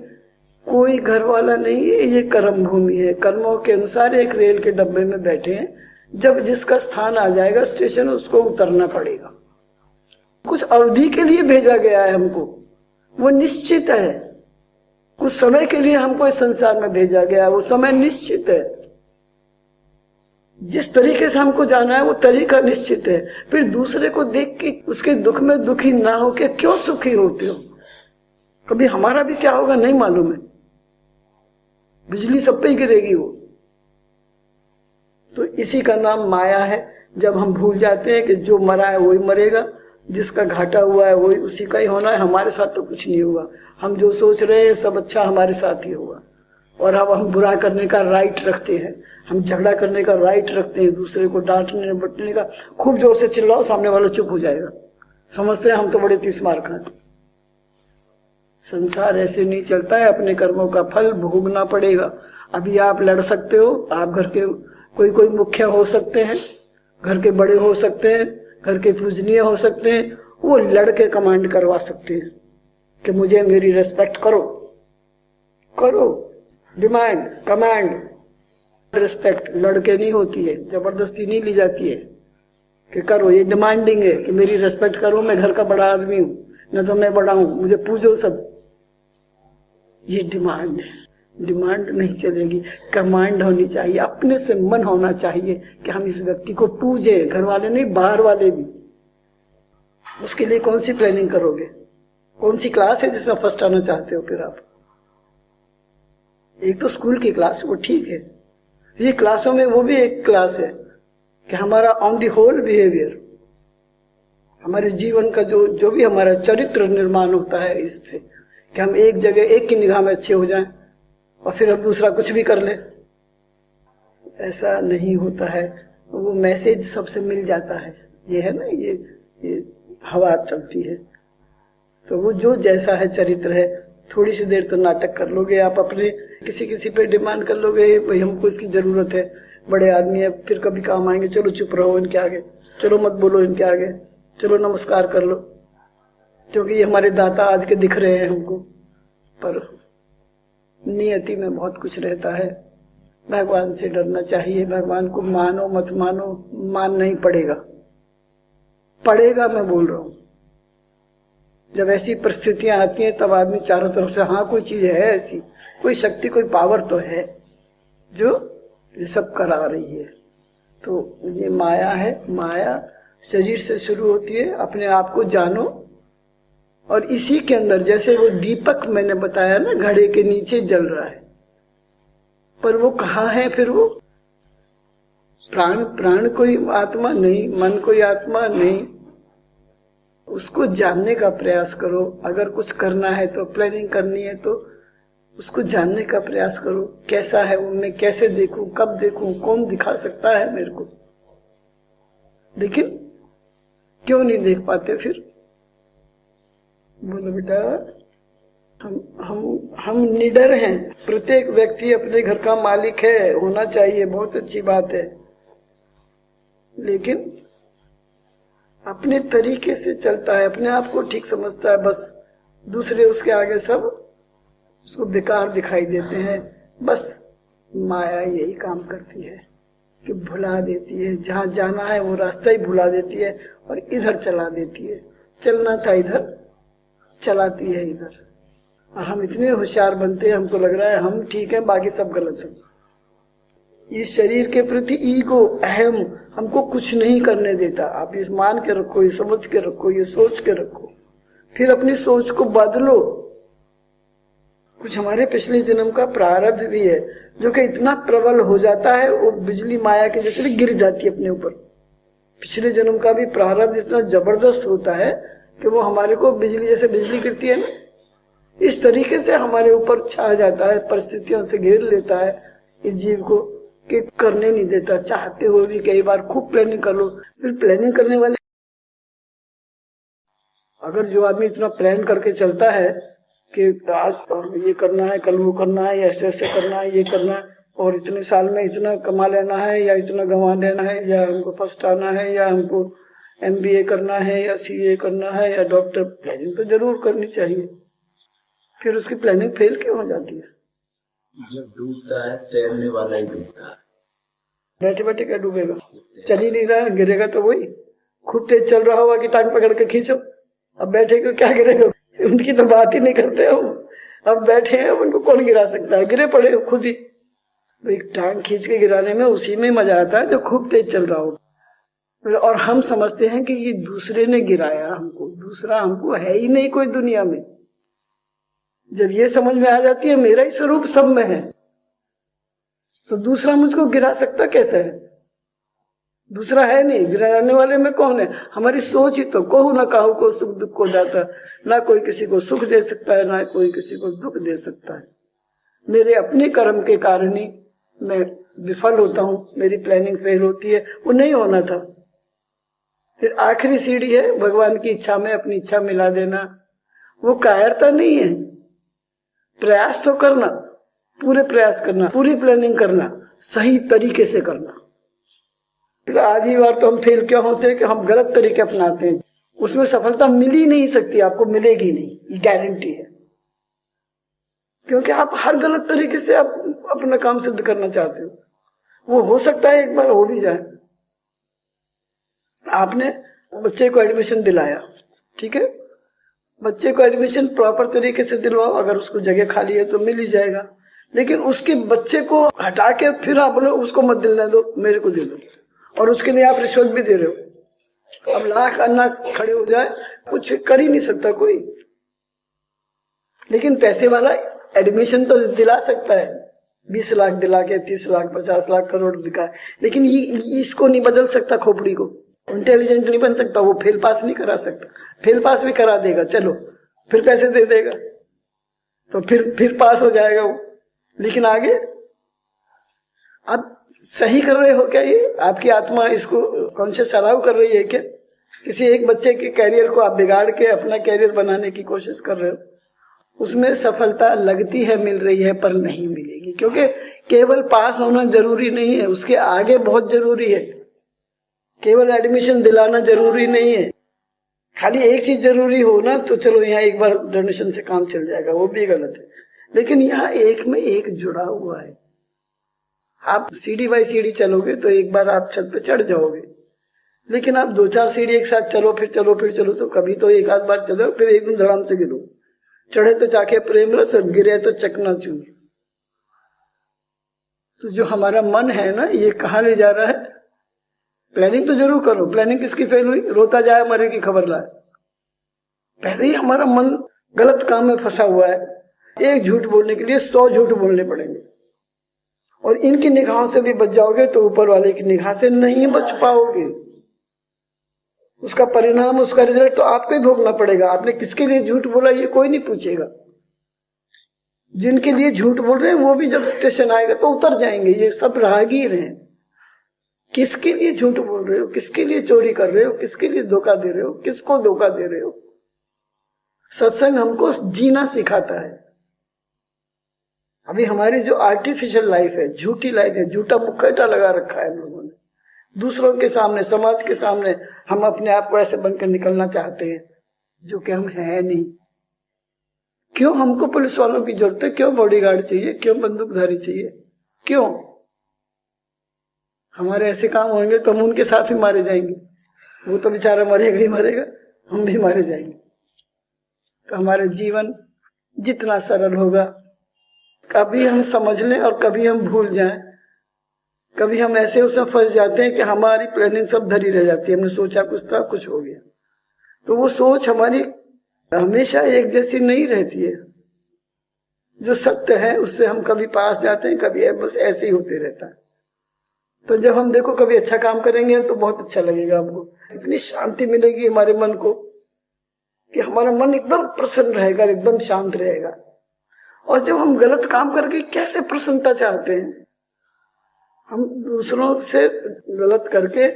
कोई घर वाला नहीं है, ये कर्म भूमि है, कर्मों के अनुसार एक रेल के डब्बे में बैठे हैं। जब जिसका स्थान आ जाएगा स्टेशन, उसको उतरना पड़ेगा। कुछ अवधि के लिए भेजा गया है हमको, वो निश्चित है। कुछ समय के लिए हमको इस संसार में भेजा गया है, वो समय निश्चित है। जिस तरीके से हमको जाना है वो तरीका निश्चित है। फिर दूसरे को देख के उसके दुख में दुखी ना हो के क्यों सुखी होते हो? कभी हमारा भी क्या होगा नहीं मालूम है। बिजली सब पे ही गिरेगी वो। तो इसी का नाम माया है। जब हम भूल जाते हैं कि जो मरा है वही मरेगा, जिसका घाटा हुआ है वही उसी का ही होना है, हमारे साथ तो कुछ नहीं होगा। हम जो सोच रहे हैं सब अच्छा हमारे साथ ही होगा। और अब हम बुरा करने का राइट रखते हैं, हम झगड़ा करने का राइट रखते हैं, दूसरे को डांटने बटने का। खूब जोर से चिल्लाओ, सामने वाला चुप हो जाएगा, समझते हैं हम तो बड़े 30 मार खाए। संसार ऐसे नहीं चलता है, अपने कर्मों का फल भोगना पड़ेगा। अभी आप लड़ सकते हो, आप घर के कोई मुखिया हो सकते हैं, घर के बड़े हो सकते हैं, घर के पूजनीय हो सकते हैं, वो लड़के कमांड करवा सकते हैं कि मुझे मेरी रेस्पेक्ट करो। डिमांड, कमांड, रिस्पेक्ट लड़के नहीं होती है, जबरदस्ती नहीं ली जाती है कि करो। ये डिमांडिंग है कि मेरी रेस्पेक्ट करो, मैं घर का बड़ा आदमी हूं, न तो मैं बड़ा हूं, मुझे पूजो सब। ये डिमांड है, डिमांड नहीं चलेगी, कमांड होनी चाहिए। अपने से मन होना चाहिए कि हम इस व्यक्ति को पूजे, घर वाले नहीं बाहर वाले भी। उसके लिए कौन सी प्लानिंग करोगे? कौन सी क्लास है जिसमें फर्स्ट आना चाहते हो? फिर आप एक तो स्कूल की क्लास, वो ठीक है। ये क्लासों में वो भी एक क्लास है कि हमारा ऑन दी होल बिहेवियर, हमारे जीवन का जो भी हमारा चरित्र निर्माण होता है इससे, कि हम एक जगह एक की निगाह में अच्छे हो जाएं और फिर हम दूसरा कुछ भी कर ले। ऐसा नहीं होता है। वो मैसेज सबसे मिल जाता है। ये है ना, ये हवा चलती है। तो वो जो जैसा है चरित्र है, थोड़ी सी देर तो नाटक कर लोगे आप, अपने किसी पे डिमांड कर लोगे, भाई हमको इसकी जरूरत है, बड़े आदमी है, फिर कभी काम आएंगे, चलो चुप रहो इनके आगे, चलो मत बोलो इनके आगे, चलो नमस्कार कर लो, क्योंकि ये हमारे दाता आज के दिख रहे हैं हमको। पर नियति में बहुत कुछ रहता है। भगवान से डरना चाहिए। भगवान को मानो मत मानो, मान नहीं पड़ेगा मैं बोल रहा हूं। जब ऐसी परिस्थितियां आती हैं तब आदमी चारों तरफ से, हाँ कोई चीज है ऐसी, कोई शक्ति, कोई पावर तो है जो ये सब करा रही है। तो ये माया है। माया शरीर से शुरू होती है। अपने आप को जानो, और इसी के अंदर, जैसे वो दीपक मैंने बताया ना, घड़े के नीचे जल रहा है, पर वो कहाँ है? फिर वो प्राण कोई आत्मा नहीं, मन कोई आत्मा नहीं। उसको जानने का प्रयास करो। अगर कुछ करना है तो, प्लानिंग करनी है तो उसको जानने का प्रयास करो। कैसा है वो, मैं कैसे देखूं, कब देखूं, कौन दिखा सकता है मेरे को? लेकिन क्यों नहीं देख पाते फिर? बोलो बेटा, हम निडर हैं। प्रत्येक व्यक्ति अपने घर का मालिक है, होना चाहिए, बहुत अच्छी बात है। लेकिन अपने तरीके से चलता है, अपने आप को ठीक समझता है, बस दूसरे उसके आगे सब उसको बेकार दिखाई देते हैं। बस माया यही काम करती है कि भुला देती है, जहां जाना है वो रास्ता ही भुला देती है और इधर चला देती है। चलना था इधर, चलाती है इधर। और हम इतने होशियार बनते हैं, हमको लग रहा है हम ठीक है, बाकी सब गलत है। इस शरीर के प्रति ईगो, अहम हमको कुछ नहीं करने देता। आप ये मान के रखो, ये समझ के रखो, ये सोच के रखो, फिर अपनी सोच को बदलो। कुछ हमारे पिछले जन्म का प्रारब्ध भी है जो कि इतना प्रबल हो जाता है, वो बिजली माया के जैसे गिर जाती है अपने ऊपर। पिछले जन्म का भी प्रारब्ध इतना जबरदस्त होता है कि वो हमारे को बिजली, जैसे बिजली गिरती है ना, इस तरीके से हमारे ऊपर छा जाता है, परिस्थितियों से घेर लेता है इस जीव को कि करने नहीं देता। चाहते हुए भी कई बार खूब प्लानिंग कर लो, फिर प्लानिंग करने वाले, अगर जो आदमी इतना प्लान करके चलता है कि आज ये करना है, कल वो करना है, ऐसे ऐसे करना है, ये करना है, और इतने साल में इतना कमा लेना है या इतना गंवा लेना है, या हमको फर्स्ट आना है, या हमको MBA करना है या CA करना है या डॉक्टर, प्लानिंग तो जरूर करनी चाहिए। फिर उसकी प्लानिंग फेल क्यों हो जाती है? जब डूबता है तैरने वाला ही डूबता है। बैठे बैठे क्या डूबेगा? चल ही नहीं रहा है, गिरेगा तो वही। खूब तेज चल रहा होगा कि टांग पकड़ के खींचो, अब बैठे को क्या गिरेगा? उनकी तो बात ही नहीं करते हम। अब बैठे हैं, उनको कौन गिरा सकता है? गिरे पड़े हो खुद ही। तो एक टांग खींच के गिराने में उसी में मजा आता है जो खूब तेज चल रहा हो। और हम समझते हैं कि ये दूसरे ने गिराया हमको, दूसरा हमको है ही नहीं कोई दुनिया में। जब ये समझ में आ जाती है मेरा ही स्वरूप सब में है, तो दूसरा मुझको गिरा सकता कैसे है? दूसरा है नहीं, गिराने वाले में कौन है? हमारी सोच ही तो। कहू ना काहू को सुख दुख को दाता, ना कोई किसी को सुख दे सकता है ना कोई किसी को दुख दे सकता है। मेरे अपने कर्म के कारण ही मैं विफल होता हूँ, मेरी प्लानिंग फेल होती है। वो नहीं होना था। फिर आखिरी सीढ़ी है भगवान की इच्छा में अपनी इच्छा मिला देना। वो कायरता नहीं है, प्रयास तो करना, पूरे प्रयास करना, पूरी प्लानिंग करना, सही तरीके से करना। फिर आधी बार तो हम फेल क्या होते हैं कि हम गलत तरीके अपनाते हैं, उसमें सफलता मिल ही नहीं सकती, आपको मिलेगी नहीं, ये गारंटी है। क्योंकि आप हर गलत तरीके से आप अपना काम सिद्ध करना चाहते हो। वो हो सकता है एक बार हो भी जाए। आपने बच्चे को एडमिशन दिलाया, ठीक है, बच्चे को एडमिशन प्रॉपर तरीके से दिलवाओ, अगर उसको जगह खाली है तो मिल ही जाएगा। लेकिन उसके बच्चे को हटा के फिर आप बोलो उसको मत दिलने दो, मेरे को दे दो, और उसके लिए आप रिश्वत भी दे रहे हो। अब लाख अन्ना खड़े हो जाए, कुछ कर ही नहीं सकता कोई। लेकिन पैसे वाला एडमिशन तो दिला सकता है, 20 लाख दिला के 30 लाख 50 लाख करोड़ दिखा, लेकिन ये इसको नहीं बदल सकता, खोपड़ी को इंटेलिजेंट नहीं बन सकता, वो फेल पास नहीं करा सकता। फेल पास भी करा देगा, चलो फिर पैसे दे देगा तो फिर पास हो जाएगा वो। लेकिन आगे आप सही कर रहे हो क्या? ये आपकी आत्मा इसको कॉन्शियस अलाउ कर रही है क्या? किसी एक बच्चे के कैरियर को आप बिगाड़ के अपना कैरियर बनाने की कोशिश कर रहे हो, उसमें सफलता लगती है मिल रही है, पर नहीं मिलेगी। क्योंकि केवल पास होना जरूरी नहीं है, उसके आगे बहुत जरूरी है। केवल एडमिशन दिलाना जरूरी नहीं है। खाली एक चीज जरूरी हो ना तो चलो यहाँ एक बार डोनेशन से काम चल जाएगा, वो भी गलत है। लेकिन यहाँ एक में एक जुड़ा हुआ है। आप सीढ़ी बाई सीढ़ी चलोगे तो एक बार आप छत पे चढ़ जाओगे, लेकिन आप 2-4 सीढ़ी एक साथ चलो फिर चलो फिर चलो तो कभी तो एक आध बार चलो, फिर एकदम धड़ाम से गिरो। चढ़े तो जाके प्रेम रस, गिरे तो चकनाचूर। तो जो हमारा मन है ना, ये कहाँ ले जा रहा है? प्लानिंग तो जरूर करो। प्लानिंग किसकी फेल हुई? रोता जाए मरे की खबर लाए। पहले ही हमारा मन गलत काम में फंसा हुआ है। एक झूठ बोलने के लिए 100 झूठ बोलने पड़ेंगे, और इनकी निगाहों से भी बच जाओगे तो ऊपर वाले की निगाह से नहीं बच पाओगे। उसका परिणाम, उसका रिजल्ट तो आपको ही भोगना पड़ेगा। आपने किसके लिए झूठ बोला ये कोई नहीं पूछेगा। जिनके लिए झूठ बोल रहे हैं वो भी जब स्टेशन आएगा तो उतर जाएंगे, ये सब राहगीर हैं। किसके लिए झूठ बोल रहे हो? किसके लिए चोरी कर रहे हो? किसके लिए धोखा दे रहे हो? किसको धोखा दे रहे हो? सत्संग हमको जीना सिखाता है। अभी हमारी जो आर्टिफिशियल लाइफ है, झूठी लाइफ है, झूठा मुखौटा लगा रखा है लोगों ने। दूसरों के सामने, समाज के सामने हम अपने आप को ऐसे बनकर निकलना चाहते हैं जो कि हम है नहीं। क्यों हमको पुलिस वालों की जरूरत है? क्यों बॉडीगार्ड चाहिए? क्यों बंदूकधारी चाहिए? क्यों? हमारे ऐसे काम होंगे तो हम उनके साथ ही मारे जाएंगे। वो तो बेचारा मरेगा ही मरेगा, हम भी मारे जाएंगे। तो हमारा जीवन जितना सरल होगा, कभी हम समझ लें और कभी हम भूल जाएं। कभी हम ऐसे उसमें फंस जाते हैं कि हमारी प्लानिंग सब धरी रह जाती है। हमने सोचा कुछ था, कुछ हो गया। तो वो सोच हमारी हमेशा एक जैसी नहीं रहती है। जो सत्य है उससे हम कभी पास जाते हैं, कभी बस ऐसे ही होते रहता है। तो जब हम देखो कभी अच्छा काम करेंगे तो बहुत अच्छा लगेगा हमको, इतनी शांति मिलेगी हमारे मन को कि हमारा मन एकदम प्रसन्न रहेगा, एकदम शांत रहेगा। और जब हम गलत काम करके कैसे प्रसन्नता चाहते हैं, हम दूसरों से गलत करके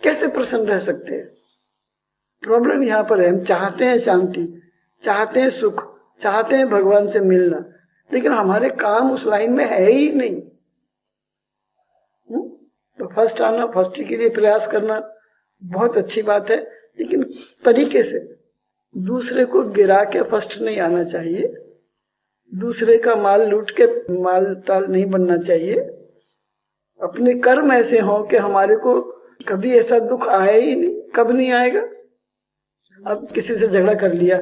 कैसे प्रसन्न रह सकते हैं? प्रॉब्लम यहाँ पर है। हम चाहते हैं शांति, चाहते हैं सुख, चाहते हैं भगवान से मिलना, लेकिन हमारे काम उस लाइन में है ही नहीं। तो फर्स्ट आना, फर्स्ट के लिए प्रयास करना, बहुत अच्छी बात है, लेकिन तरीके से। दूसरे को गिरा के फर्स्ट नहीं आना चाहिए, दूसरे का माल लूट के माल ताल नहीं बनना चाहिए। अपने कर्म ऐसे हों कि हमारे को कभी ऐसा दुख आया ही नहीं, कब नहीं आएगा। अब किसी से झगड़ा कर लिया,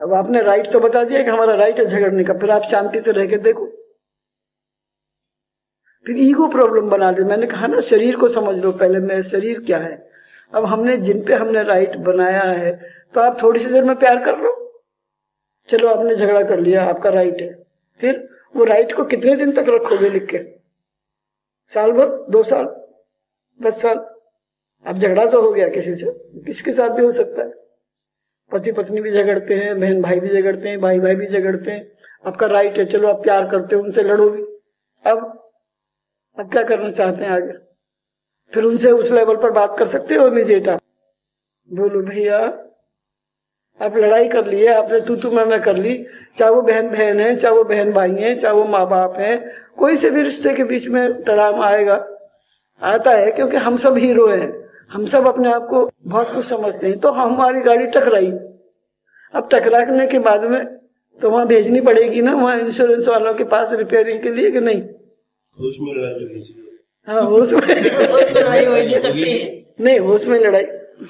अब आपने राइट तो बता दिया कि हमारा राइट है झगड़ने का, फिर आप शांति से रह के देखो, फिर ईगो प्रॉब्लम बना लो। मैंने कहा ना, शरीर को समझ लो पहले, मेरा शरीर क्या है। अब हमने जिन पे हमने राइट बनाया है, तो आप थोड़ी सी देर में प्यार कर लो। चलो आपने झगड़ा कर लिया, आपका राइट है, फिर वो राइट को कितने दिन तक रखोगे लिख के? साल भर, 2 साल, 10 साल? अब झगड़ा तो हो गया किसी से, किसके साथ भी हो सकता है। पति पत्नी भी झगड़ते हैं, बहन भाई भी झगड़ते हैं, भाई भाई भी झगड़ते हैं। आपका राइट है, चलो आप प्यार करते हो, उनसे लड़ो भी। अब क्या करना चाहते हैं आगे? फिर उनसे उस लेवल पर बात कर सकते हो इमीडिएट? आप बोलो भैया, आप लड़ाई कर लिए, आपने तू मैं कर ली, चाहे वो बहन बहन है, चाहे वो बहन भाई है, चाहे वो माँ बाप है, कोई से भी रिश्ते के बीच में तनाव आएगा, आता है, क्योंकि हम सब हीरो हैं, हम सब अपने आप को बहुत कुछ समझते हैं। तो हमारी गाड़ी टकराई, अब टकराने के बाद में तो वहां भेजनी पड़ेगी ना, वहां इंश्योरेंस वालों के पास रिपेयरिंग के लिए, कि नहीं? उसमें लड़ाई करनी चाहिए। हाँ, उसमें लड़ाई हो नहीं सकती। नहीं, उसमें लड़ाई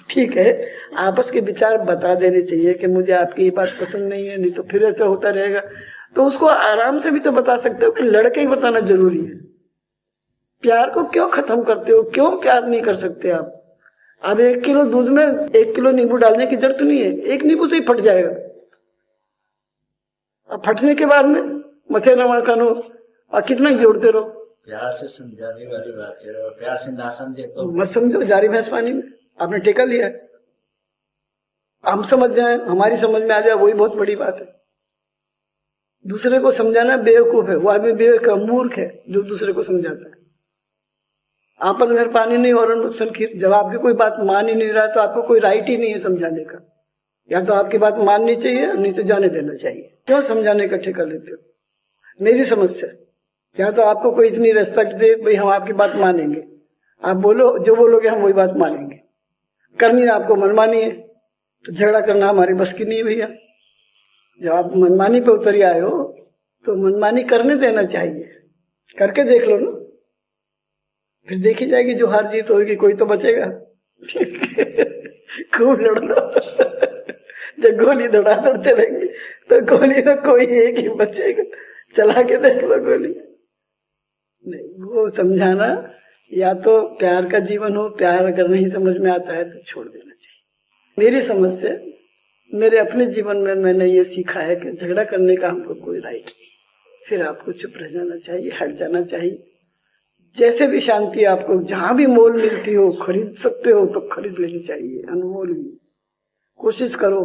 ठीक है, आपस के विचार बता देने चाहिए कि मुझे आपकी ये बात पसंद नहीं है, नहीं तो फिर ऐसा होता रहेगा। तो उसको आराम से भी तो बता सकते हो कि लड़के ही बताना जरूरी है। प्यार को क्यों खत्म करते हो? क्यों प्यार नहीं कर सकते आप? अब 1 किलो दूध में 1 किलो नींबू डालने की जरूरत नहीं है, 1 नींबू से ही फट जाएगा। अब फटने के बाद में मथे नवा खानो और कितना जोड़ते रहो। प्यार से समझाने वाली बात कह रहे हो, प्यार से ना समझे तो मत समझो, जारी भैंस पानी में आपने टेका लिया है। हम समझ जाए, हमारी समझ में आ जाए, वही बहुत बड़ी बात है। दूसरे को समझाना बेवकूफ है, वो आदमी बेवकूफ मूर्ख है जो दूसरे को समझाता है। आपन घर पानी नहीं और नुकसान खीर, जब आपकी कोई बात मान ही नहीं रहा तो आपको कोई राइट ही नहीं है समझाने का। या तो आपकी बात माननी चाहिए, नहीं तो जाने देना चाहिए। क्यों समझाने का ठेका लेते हो? मेरी समझ से या तो आपको कोई इतनी रेस्पेक्ट दे, भाई हम आपकी बात मानेंगे, आप बोलो जो बोलोगे हम वही बात मानेंगे। करनी ना आपको मनमानी है तो झगड़ा करना हमारी बस की नहीं भैया। जब आप मनमानी पे उतर आए हो तो मनमानी करने देना चाहिए, करके देख लो ना, फिर देखी जाएगी जो हार जीत होगी, कोई तो बचेगा। खूब लड़ लो। जब गोली दौड़ चलेंगे तो गोली में कोई एक ही बचेगा, चला के देख लो गोली। नहीं, वो समझाना, या तो प्यार का जीवन हो, प्यार अगर नहीं समझ में आता है तो छोड़ देना चाहिए। मेरी समझ से, मेरे अपने जीवन में मैंने ये सीखा है कि झगड़ा करने का हमको कोई राइट नहीं, फिर आपको चुप रह जाना चाहिए, हट जाना चाहिए। जैसे भी शांति आपको जहां भी मोल मिलती हो, खरीद सकते हो तो खरीद लेनी चाहिए, अनमोल ही। कोशिश करो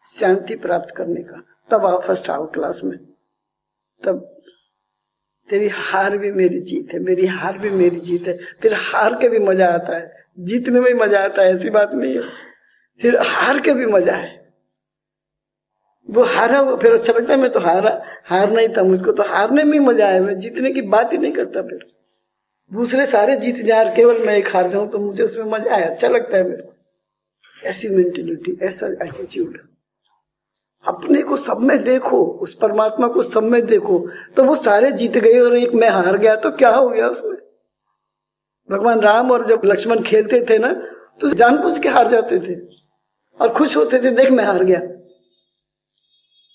शांति प्राप्त करने का, तब आओ फर्स्ट आओ क्लास में। तब तेरी हार भी मेरी जीत है, मेरी हार भी मेरी जीत है। फिर हार के भी मजा आता है, जीतने में ही मजा आता है, ऐसी बात नहीं है। फिर हार के भी मजा है। वो हारा वो फिर अच्छा लगता है, मैं तो हार नहीं था, मुझको तो हारने में ही मजा आया, मैं जीतने की बात ही नहीं करता। फिर दूसरे सारे जीत जाए, केवल मैं एक हार जाऊं तो मुझे उसमें मजा आया, अच्छा लगता है मेरे को। ऐसी मेंटेलिटी, ऐसा एटीट्यूड। अपने को सब में देखो, उस परमात्मा को सब में देखो, तो वो सारे जीत गए और एक मैं हार गया तो क्या हो गया उसमें? भगवान राम और जब लक्ष्मण खेलते थे ना, तो जानबूझ के हार जाते थे और खुश होते थे, देख मैं हार गया।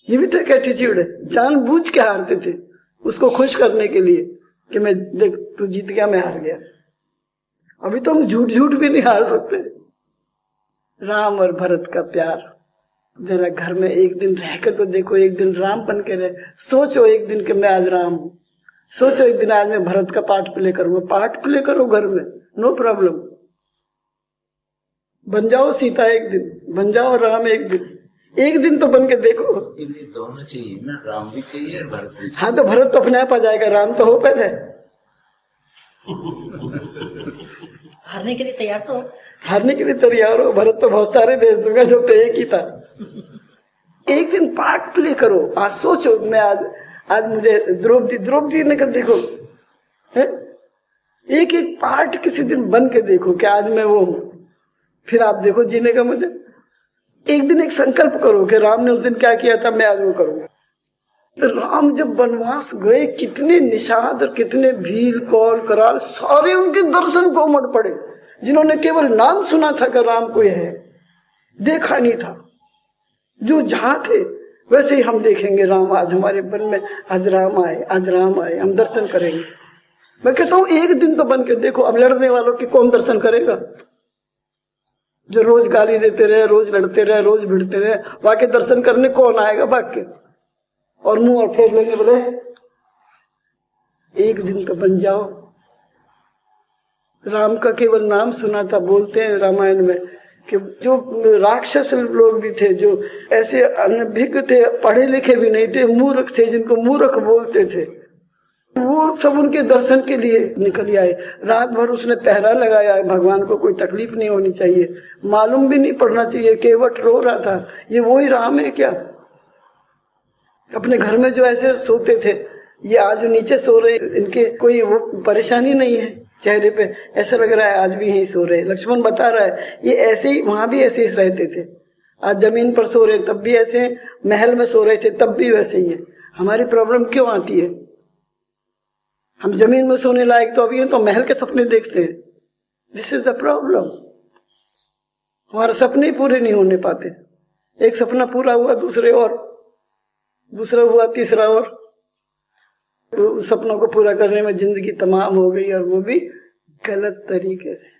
ये भी तो एक एटीट्यूड है, जानबूझ के हारते थे उसको खुश करने के लिए कि मैं देख तू जीत गया, मैं हार गया। अभी तो हम झूठ झूठ भी नहीं हार सकते। राम और भरत का प्यार, जरा घर में एक दिन रह के तो देखो, एक दिन राम बन के रहे, सोचो एक दिन कि मैं आज राम हूं, सोचो एक दिन आज मैं भरत का पार्ट प्ले करूंगा, पार्ट प्ले करो घर में, नो प्रॉब्लम। बन जाओ सीता एक दिन, बन जाओ राम एक दिन तो बन के देखो। दोनों चाहिए ना, राम भी चाहिए और भरत भी चाहिए। हाँ, तो भरत तो अपने आप आ जाएगा, राम तो हो पहले। हारने के लिए तैयार तो हारने के लिए तैयार हो, भरत तो बहुत सारे भेज दूंगा, जब तो एक ही था। एक दिन पार्ट प्ले करो। आज सोचो मैं आज मुझे द्रौपदी ने कर देखो है? एक एक पार्ट किसी दिन बन के देखो कि आज मैं वो हूं। फिर आप देखो जीने का मजा। एक दिन एक संकल्प करो कि राम ने उस दिन क्या किया था, मैं आज वो करूंगा। तो राम जब वनवास गए, कितने निषाद और कितने भील कौल कराल सारे उनके दर्शन को उमड़ पड़े, जिन्होंने केवल नाम सुना था कि राम कोई है, देखा नहीं था। जो जहां थे वैसे ही हम देखेंगे राम आज हमारे मन में, आज राम आए, आज राम आए, हम दर्शन करेंगे। मैं कहता हूं एक दिन तो बन के देखो। अब लड़ने वालों की कौन दर्शन करेगा? जो रोज गाली देते रहे, रोज लड़ते रहे, रोज भिड़ते रहे, वहां के दर्शन करने कौन आएगा भाग के? और मुंह और फेर लेंगे, बोले एक दिन तो बन जाओ। राम का केवल नाम सुना था। बोलते हैं रामायण में कि जो राक्षस लोग भी थे, जो ऐसे अनभिज्ञ थे, पढ़े लिखे भी नहीं थे, मूर्ख थे, जिनको मूर्ख बोलते थे, वो सब उनके दर्शन के लिए निकल आए। रात भर उसने पहरा लगाया, भगवान को कोई तकलीफ नहीं होनी चाहिए, मालूम भी नहीं पड़ना चाहिए, केवट रो रहा था। ये वही राम है क्या? अपने घर में जो ऐसे सोते थे, ये आज नीचे सो रहे, इनके कोई वो परेशानी नहीं है चेहरे पे, ऐसा लग रहा है आज भी यहीं सो रहे। लक्ष्मण बता रहा है ये ऐसे ही, वहां भी ऐसे ही रहते थे। आज जमीन पर सो रहे तब भी ऐसे, महल में सो रहे थे तब भी वैसे ही है। हमारी प्रॉब्लम क्यों आती है? हम जमीन में सोने लायक तो अभी है, तो महल के सपने देखते हैं। This is the problem. हमारे सपने ही पूरे नहीं होने पाते। एक सपना पूरा हुआ, दूसरे और, दूसरा हुआ, तीसरा और। उस सपनों को पूरा करने में जिंदगी तमाम हो गई, और वो भी गलत तरीके से।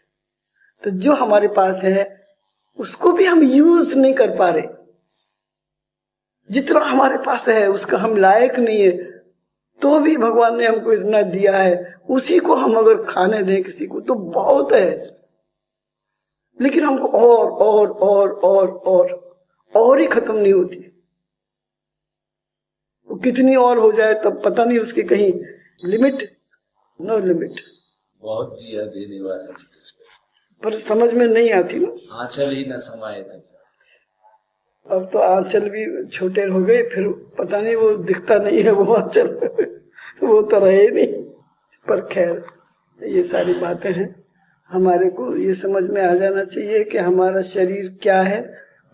तो जो हमारे पास है उसको भी हम यूज नहीं कर पा रहे। जितना हमारे पास है उसका हम लायक नहीं है, तो भी भगवान ने हमको इतना दिया है, उसी को हम अगर खाने दें किसी को तो बहुत है। लेकिन हमको और ही खत्म नहीं होती। वो कितनी और हो जाए तब पता नहीं, उसकी कहीं लिमिट, नो लिमिट। बहुत दिया देने वाले, पर समझ में नहीं आती ना। आंचल ही न समाये तक। अब तो आंचल भी छोटे हो गए, फिर पता नहीं, वो दिखता नहीं है वो आंचल वो तो रहे नहीं। पर खैर, ये सारी बातें हैं। हमारे को ये समझ में आ जाना चाहिए कि हमारा शरीर क्या है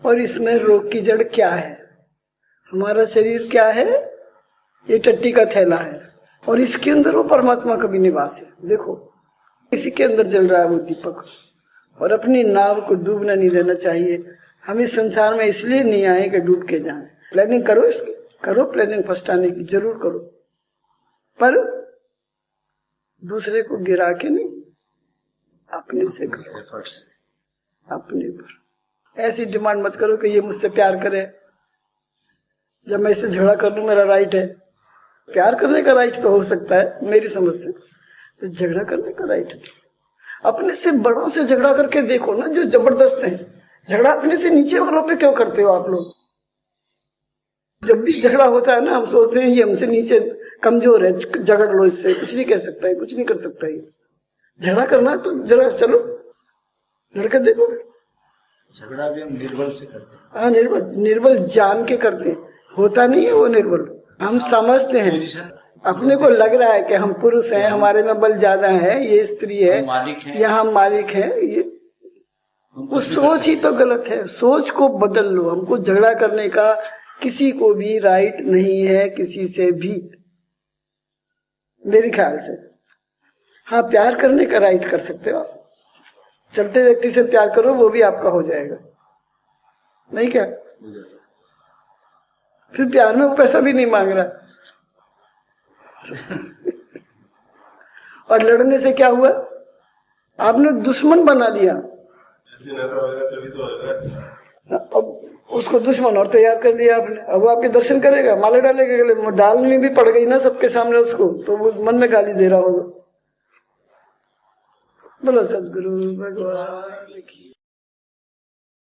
और इसमें रोग की जड़ क्या है। हमारा शरीर क्या है? ये टट्टी का थैला है, और इसके अंदर वो परमात्मा का भी निवास है। देखो इसी के अंदर जल रहा है वो दीपक, और अपनी नाव को डूबना नहीं देना चाहिए। हम इस संसार में इसलिए नहीं आए कि डूब के जाएं। प्लानिंग करो इसकी, करो प्लानिंग फर्स्ट आने की, जरूर करो, पर दूसरे को गिरा के नहीं, अपने से करो, एफर्ट से। अपने पर ऐसी डिमांड मत करो कि ये मुझसे प्यार करे, जब मैं इससे झगड़ा कर लूं मेरा राइट है। प्यार करने का राइट तो हो सकता है मेरी समझ से, तो झगड़ा करने का राइट है। अपने से बड़ों से झगड़ा करके देखो ना, जो जबरदस्त है। झगड़ा अपने से नीचे वालों पे क्यों करते हो आप लोग? जब भी झगड़ा होता है ना, हम सोचते हैं ये हमसे नीचे कमजोर है, झगड़ लो इससे, कुछ नहीं कह सकता है, कुछ नहीं कर सकता है। झगड़ा करना है तो जरा चलो लड़के देखो। झगड़ा भी हम निर्बल से करते हैं। हाँ, निर्बल जान के करते हैं, होता नहीं है वो निर्बल। हम समझते हैं, अपने को लग रहा है कि हम पुरुष हैं, हमारे में बल ज्यादा है, ये स्त्री है, मालिक है, या हम मालिक हैं। ये वो सोच ही तो गलत है। सोच को बदल लो। हमको झगड़ा करने का किसी को भी राइट नहीं है, किसी से भी, मेरे ख्याल से। हाँ, प्यार करने का राइट कर सकते हो आप। चलते व्यक्ति से प्यार करो, वो भी आपका हो जाएगा, नहीं क्या? फिर प्यार में वो पैसा भी नहीं मांग रहा। और लड़ने से क्या हुआ? आपने दुश्मन बना लिया। ऐसा होगा तभी तो होगा। अच्छा, अब उसको दुश्मन और तैयार कर लिया आपने। अब वो आपके दर्शन करेगा, माला डालेगा गले में, डालनी भी पड़ गई ना सबके सामने उसको, तो वो मन में गाली दे रहा होगा। बोलो सदगुरु भगवान की।